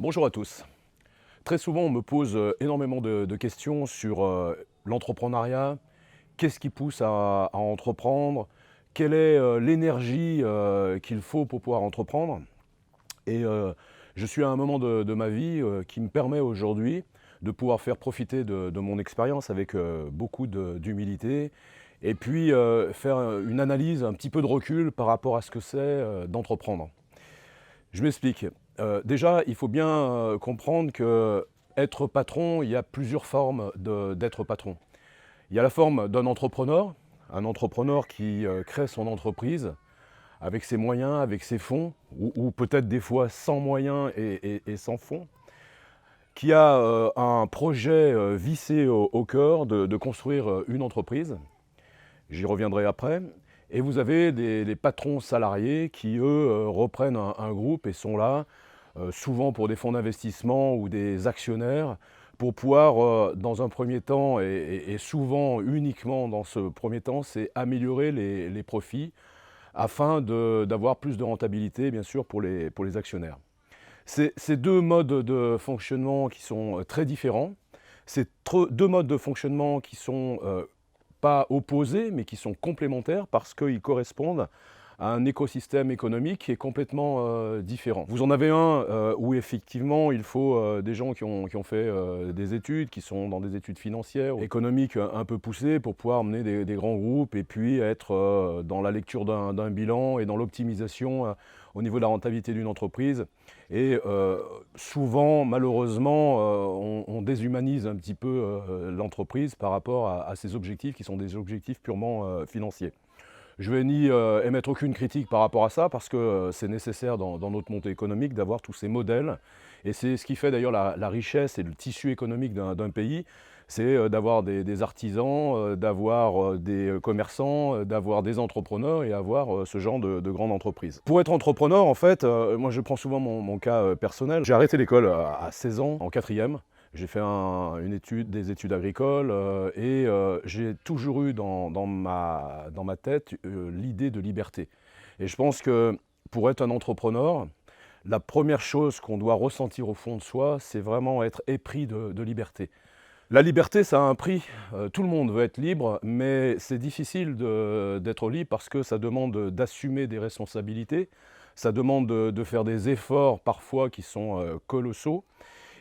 Bonjour à tous. Très souvent, on me pose énormément de questions sur l'entrepreneuriat. Qu'est-ce qui pousse à entreprendre? Quelle est l'énergie qu'il faut pour pouvoir entreprendre? Et je suis à un moment de ma vie qui me permet aujourd'hui de pouvoir faire profiter de mon expérience avec beaucoup d'humilité et puis faire une analyse, un petit peu de recul par rapport à ce que c'est d'entreprendre. Je m'explique. Déjà, il faut bien comprendre que être patron, il y a plusieurs formes d'être patron. Il y a la forme d'un entrepreneur, un entrepreneur qui crée son entreprise avec ses moyens, avec ses fonds, ou peut-être des fois sans moyens et sans fonds, qui a un projet vissé au cœur de construire une entreprise. J'y reviendrai après. Et vous avez des patrons salariés qui, eux, reprennent un groupe et sont là, souvent pour des fonds d'investissement ou des actionnaires, pour pouvoir, dans un premier temps, et souvent uniquement dans ce premier temps, c'est améliorer les profits afin d'avoir plus de rentabilité, bien sûr, pour les actionnaires. Ces deux modes de fonctionnement qui sont très différents, c'est deux modes de fonctionnement qui sont pas opposés, mais qui sont complémentaires parce qu'ils correspondent à un écosystème économique qui est complètement différent. Vous en avez un où effectivement il faut des gens qui ont fait des études, qui sont dans des études financières, économiques un peu poussées pour pouvoir mener des grands groupes et puis être dans la lecture d'un bilan et dans l'optimisation au niveau de la rentabilité d'une entreprise. Et souvent, malheureusement, on déshumanise un petit peu l'entreprise par rapport à ces objectifs qui sont des objectifs purement financiers. Je ne vais ni émettre aucune critique par rapport à ça parce que c'est nécessaire dans notre montée économique d'avoir tous ces modèles. Et c'est ce qui fait d'ailleurs la richesse et le tissu économique d'un pays, c'est d'avoir des artisans, d'avoir des commerçants, d'avoir des entrepreneurs et avoir ce genre de grandes entreprises. Pour être entrepreneur, en fait, moi je prends souvent mon cas personnel. J'ai arrêté l'école à 16 ans, en quatrième. J'ai fait des études agricoles et j'ai toujours eu dans ma tête l'idée de liberté. Et je pense que pour être un entrepreneur, la première chose qu'on doit ressentir au fond de soi, c'est vraiment être épris de liberté. La liberté, ça a un prix. Tout le monde veut être libre, mais c'est difficile d'être libre parce que ça demande d'assumer des responsabilités, ça demande de faire des efforts parfois qui sont colossaux.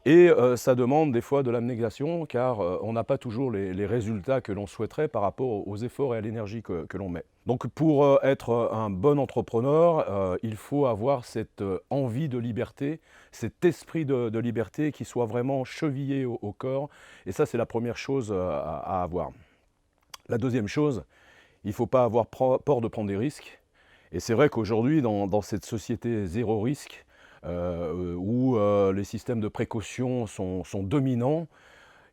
Et ça demande des fois de l'abnégation car on n'a pas toujours les résultats que l'on souhaiterait par rapport aux efforts et à l'énergie que l'on met. Donc pour être un bon entrepreneur, il faut avoir cette envie de liberté, cet esprit de liberté qui soit vraiment chevillé au corps. Et ça, c'est la première chose à avoir. La deuxième chose, il ne faut pas avoir peur de prendre des risques. Et c'est vrai qu'aujourd'hui, dans cette société zéro risque, où les systèmes de précaution sont dominants,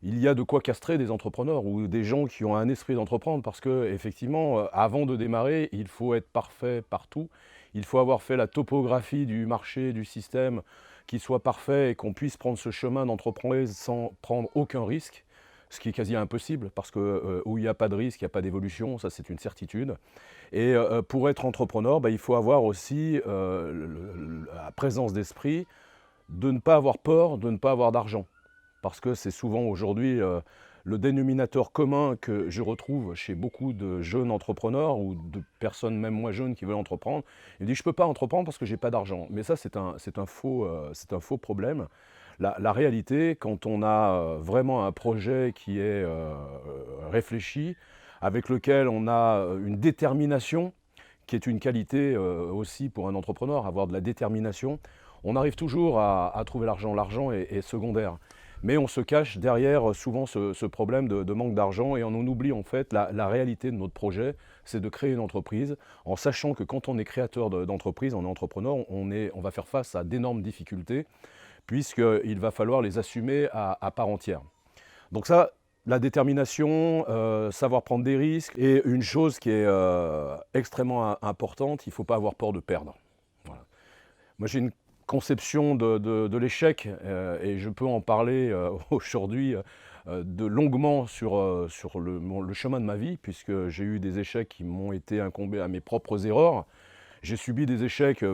il y a de quoi castrer des entrepreneurs ou des gens qui ont un esprit d'entreprendre parce que effectivement, avant de démarrer, il faut être parfait partout. Il faut avoir fait la topographie du marché, du système, qui soit parfait et qu'on puisse prendre ce chemin d'entreprise sans prendre aucun risque, ce qui est quasi impossible parce que où il n'y a pas de risque, il n'y a pas d'évolution, ça c'est une certitude. Et pour être entrepreneur, il faut avoir aussi la présence d'esprit de ne pas avoir peur, de ne pas avoir d'argent. Parce que c'est souvent aujourd'hui le dénominateur commun que je retrouve chez beaucoup de jeunes entrepreneurs ou de personnes même moins jeunes qui veulent entreprendre. Ils disent je ne peux pas entreprendre parce que je n'ai pas d'argent. Mais ça c'est un faux problème. La réalité, quand on a vraiment un projet qui est réfléchi, avec lequel on a une détermination, qui est une qualité aussi pour un entrepreneur, avoir de la détermination, on arrive toujours à trouver l'argent. L'argent est secondaire. Mais on se cache derrière souvent ce problème de manque d'argent et on en oublie en fait la réalité de notre projet, c'est de créer une entreprise en sachant que quand on est créateur d'entreprise, on est entrepreneur, on va faire face à d'énormes difficultés puisqu'il va falloir les assumer à part entière. Donc ça, la détermination, savoir prendre des risques et une chose qui est extrêmement importante, il ne faut pas avoir peur de perdre. Voilà. Moi j'ai une conception de l'échec et je peux en parler aujourd'hui longuement sur le chemin de ma vie puisque j'ai eu des échecs qui m'ont été incombés à mes propres erreurs. J'ai subi des échecs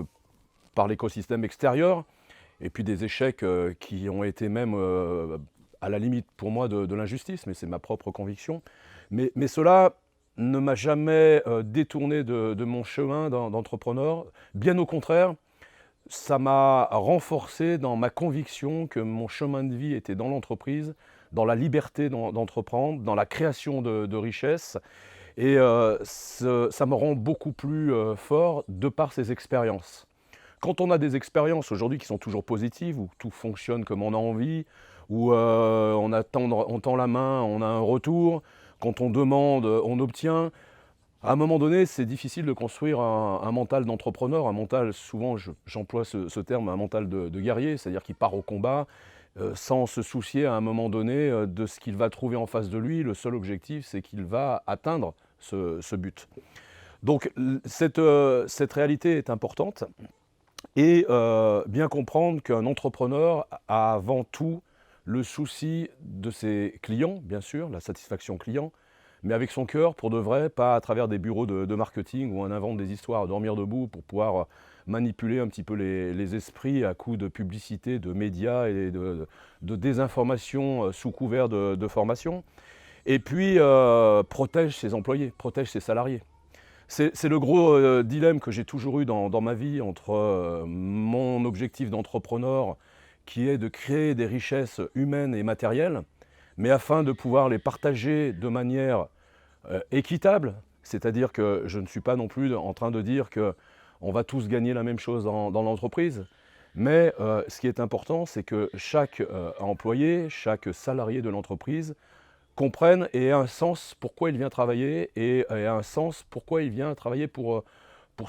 par l'écosystème extérieur et puis des échecs qui ont été même à la limite pour moi de l'injustice, mais c'est ma propre conviction. Mais cela ne m'a jamais détourné de mon chemin d'entrepreneur. Bien au contraire, ça m'a renforcé dans ma conviction que mon chemin de vie était dans l'entreprise, dans la liberté d'entreprendre, dans la création de richesses. Et ça me rend beaucoup plus fort de par ces expériences. Quand on a des expériences aujourd'hui qui sont toujours positives, où tout fonctionne comme on a envie, où on tend la main, on a un retour, quand on demande, on obtient, à un moment donné, c'est difficile de construire un mental d'entrepreneur, un mental, souvent j'emploie ce terme, un mental de guerrier, c'est-à-dire qui part au combat sans se soucier à un moment donné de ce qu'il va trouver en face de lui. Le seul objectif, c'est qu'il va atteindre ce but. Donc cette réalité est importante et bien comprendre qu'un entrepreneur a avant tout le souci de ses clients, bien sûr, la satisfaction client, mais avec son cœur pour de vrai, pas à travers des bureaux de marketing où on invente des histoires à dormir debout pour pouvoir manipuler un petit peu les esprits à coups de publicité, de médias et de désinformation sous couvert de formation. Et puis, protège ses employés, protège ses salariés. C'est le gros dilemme que j'ai toujours eu dans ma vie entre mon objectif d'entrepreneur qui est de créer des richesses humaines et matérielles, mais afin de pouvoir les partager de manière équitable, c'est-à-dire que je ne suis pas non plus en train de dire qu'on va tous gagner la même chose dans l'entreprise, mais ce qui est important, c'est que chaque employé, chaque salarié de l'entreprise comprenne et ait un sens pourquoi il vient travailler et ait un sens pourquoi il vient travailler pour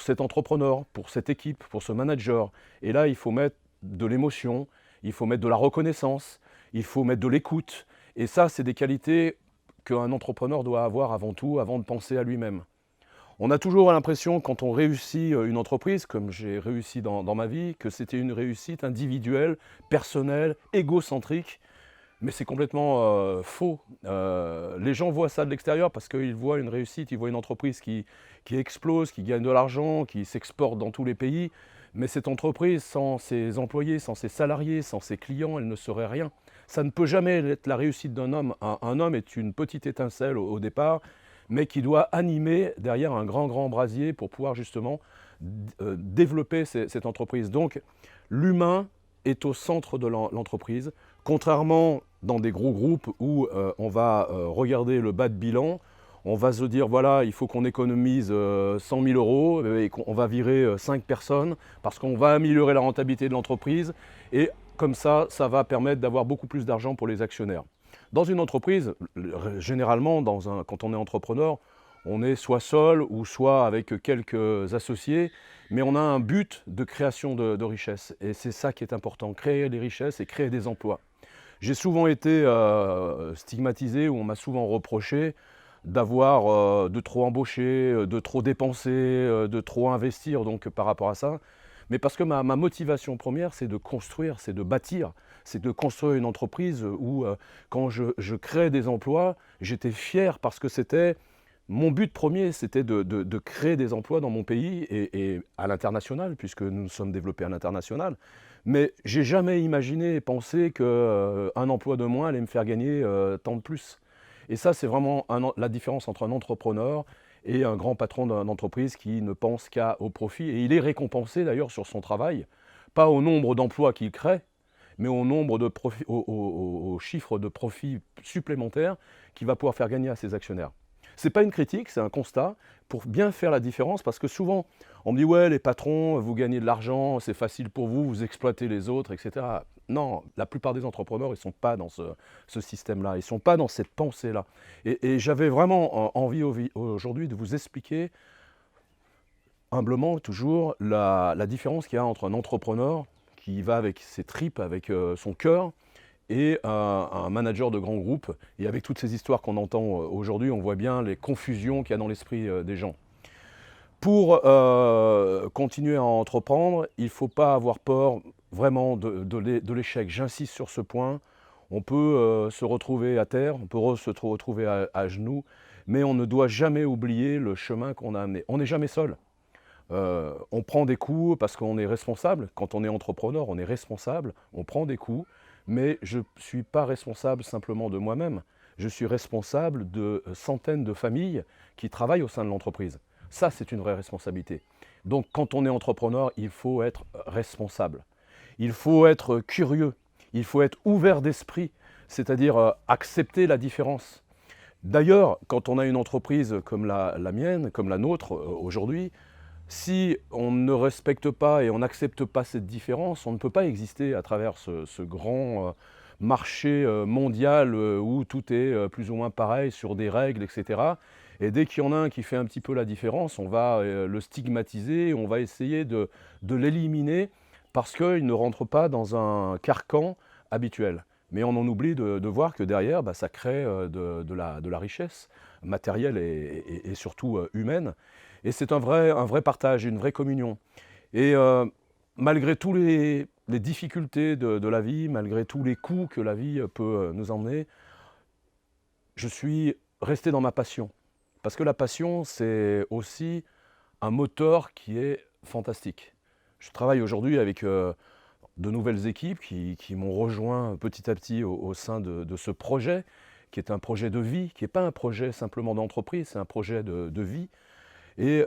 cet entrepreneur, pour cette équipe, pour ce manager. Et là, il faut mettre de l'émotion, il faut mettre de la reconnaissance, il faut mettre de l'écoute. Et ça, c'est des qualités qu'un entrepreneur doit avoir avant tout, avant de penser à lui-même. On a toujours l'impression, quand on réussit une entreprise, comme j'ai réussi dans ma vie, que c'était une réussite individuelle, personnelle, égocentrique. Mais c'est complètement faux. Les gens voient ça de l'extérieur parce qu'ils voient une réussite, ils voient une entreprise qui explose, qui gagne de l'argent, qui s'exporte dans tous les pays. Mais cette entreprise, sans ses employés, sans ses salariés, sans ses clients, elle ne serait rien. Ça ne peut jamais être la réussite d'un homme. Un homme est une petite étincelle au départ, mais qui doit animer derrière un grand brasier pour pouvoir justement développer cette entreprise. Donc l'humain est au centre de l'entreprise. Contrairement dans des gros groupes où on va regarder le bas de bilan, on va se dire voilà, il faut qu'on économise 100 000 euros et qu'on va virer 5 personnes parce qu'on va améliorer la rentabilité de l'entreprise et comme ça va permettre d'avoir beaucoup plus d'argent pour les actionnaires. Dans une entreprise, généralement, quand on est entrepreneur, on est soit seul ou soit avec quelques associés, mais on a un but de création de richesses. Et c'est ça qui est important, créer des richesses et créer des emplois. J'ai souvent été stigmatisé, ou on m'a souvent reproché d'avoir de trop embauché, de trop dépensé, de trop investir donc par rapport à ça. Mais parce que ma motivation première, c'est de construire, c'est de bâtir, c'est de construire une entreprise où quand je crée des emplois, j'étais fier parce que c'était mon but premier, c'était de créer des emplois dans mon pays et à l'international, puisque nous nous sommes développés à l'international. Mais j'ai jamais imaginé et pensé qu'un emploi de moins allait me faire gagner tant de plus. Et ça, c'est vraiment la différence entre un entrepreneur et un grand patron d'une entreprise qui ne pense qu'au profit. Et il est récompensé d'ailleurs sur son travail, pas au nombre d'emplois qu'il crée, mais au nombre de profits, au chiffre de profits supplémentaires qu'il va pouvoir faire gagner à ses actionnaires. Ce n'est pas une critique, c'est un constat pour bien faire la différence parce que souvent on me dit ouais les patrons, vous gagnez de l'argent, c'est facile pour vous, vous exploitez les autres, etc. Non, la plupart des entrepreneurs, ils ne sont pas dans ce système-là, ils ne sont pas dans cette pensée-là. Et j'avais vraiment envie aujourd'hui de vous expliquer humblement toujours la différence qu'il y a entre un entrepreneur qui va avec ses tripes, avec son cœur, et un manager de grand groupe. Et avec toutes ces histoires qu'on entend aujourd'hui, on voit bien les confusions qu'il y a dans l'esprit des gens. Pour continuer à entreprendre, il ne faut pas avoir peur vraiment de l'échec. J'insiste sur ce point. On peut se retrouver à terre, on peut se retrouver à genoux, mais on ne doit jamais oublier le chemin qu'on a amené. On n'est jamais seul. On prend des coups parce qu'on est responsable. Quand on est entrepreneur, on est responsable, on prend des coups, mais je ne suis pas responsable simplement de moi-même. Je suis responsable de centaines de familles qui travaillent au sein de l'entreprise. Ça, c'est une vraie responsabilité. Donc, quand on est entrepreneur, il faut être responsable. Il faut être curieux. Il faut être ouvert d'esprit, c'est-à-dire accepter la différence. D'ailleurs, quand on a une entreprise comme la mienne, comme la nôtre aujourd'hui, si on ne respecte pas et on n'accepte pas cette différence, on ne peut pas exister à travers ce grand marché mondial où tout est plus ou moins pareil sur des règles, etc. Et dès qu'il y en a un qui fait un petit peu la différence, on va le stigmatiser, on va essayer de l'éliminer parce qu'il ne rentre pas dans un carcan habituel. Mais on en oublie de voir que derrière, bah, ça crée de la richesse matérielle et surtout humaine. Et c'est un vrai partage, une vraie communion. Et malgré tous les difficultés de la vie, malgré tous les coups que la vie peut nous emmener, je suis resté dans ma passion. Parce que la passion, c'est aussi un moteur qui est fantastique. Je travaille aujourd'hui avec de nouvelles équipes qui m'ont rejoint petit à petit au sein de ce projet, qui est un projet de vie, qui n'est pas un projet simplement d'entreprise, c'est un projet de vie. Et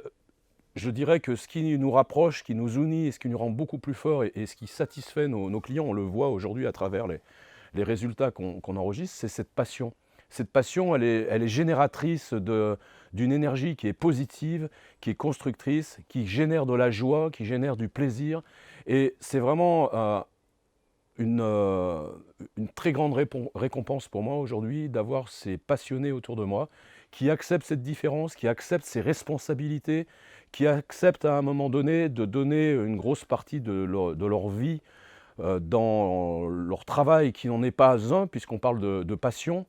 je dirais que ce qui nous rapproche, ce qui nous unit, et ce qui nous rend beaucoup plus forts et ce qui satisfait nos clients, on le voit aujourd'hui à travers les résultats qu'on enregistre, c'est cette passion. Cette passion, elle est génératrice d'une énergie qui est positive, qui est constructrice, qui génère de la joie, qui génère du plaisir. Et c'est vraiment une très grande récompense pour moi aujourd'hui d'avoir ces passionnés autour de moi qui acceptent cette différence, qui acceptent ces responsabilités, qui acceptent à un moment donné de donner une grosse partie de leur vie dans leur travail qui n'en est pas un, puisqu'on parle de passion.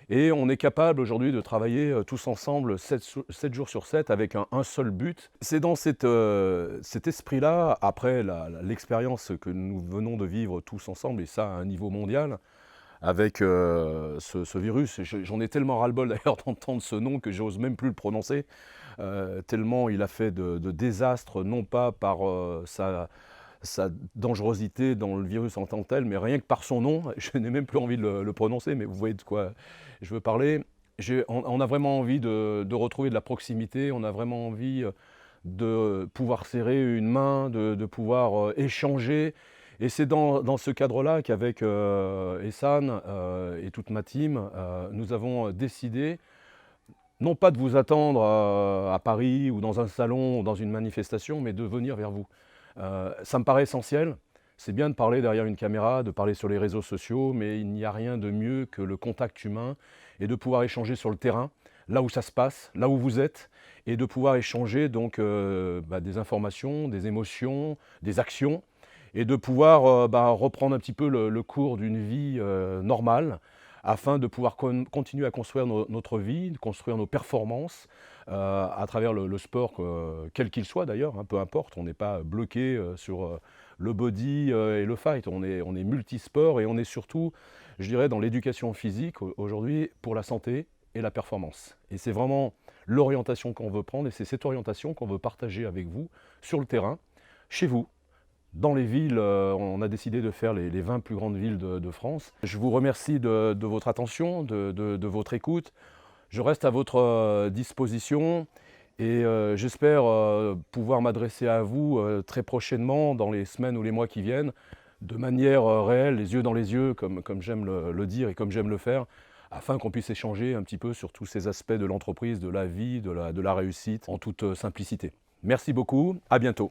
Et on est capable aujourd'hui de travailler tous ensemble 7 jours sur 7 avec un seul but. C'est dans cet esprit-là, après l'expérience que nous venons de vivre tous ensemble, et ça à un niveau mondial, avec ce virus. J'en ai tellement ras-le-bol d'ailleurs d'entendre ce nom que j'ose même plus le prononcer, tellement il a fait de désastres, non pas par sa dangerosité dans le virus en tant que tel, mais rien que par son nom. Je n'ai même plus envie de le prononcer, mais vous voyez de quoi je veux parler. On a vraiment envie de retrouver de la proximité, on a vraiment envie de pouvoir serrer une main, de pouvoir échanger. Et c'est dans ce cadre-là qu'avec Ehsan et toute ma team, nous avons décidé, non pas de vous attendre à Paris ou dans un salon ou dans une manifestation, mais de venir vers vous. Ça me paraît essentiel. C'est bien de parler derrière une caméra, de parler sur les réseaux sociaux, mais il n'y a rien de mieux que le contact humain et de pouvoir échanger sur le terrain, là où ça se passe, là où vous êtes, et de pouvoir échanger donc des informations, des émotions, des actions, et de pouvoir reprendre un petit peu le cours d'une vie normale, afin de pouvoir continuer à construire notre vie, de construire nos performances à travers le sport, quel qu'il soit d'ailleurs, hein, peu importe, on n'est pas bloqué sur le body et le fight, on est multisport et on est surtout, je dirais, dans l'éducation physique aujourd'hui pour la santé et la performance. Et c'est vraiment l'orientation qu'on veut prendre et c'est cette orientation qu'on veut partager avec vous sur le terrain, chez vous. Dans les villes, on a décidé de faire les 20 plus grandes villes de France. Je vous remercie de votre attention, de votre écoute. Je reste à votre disposition et j'espère pouvoir m'adresser à vous très prochainement, dans les semaines ou les mois qui viennent, de manière réelle, les yeux dans les yeux, comme j'aime le dire et comme j'aime le faire, afin qu'on puisse échanger un petit peu sur tous ces aspects de l'entreprise, de la vie, de la réussite, en toute simplicité. Merci beaucoup, à bientôt.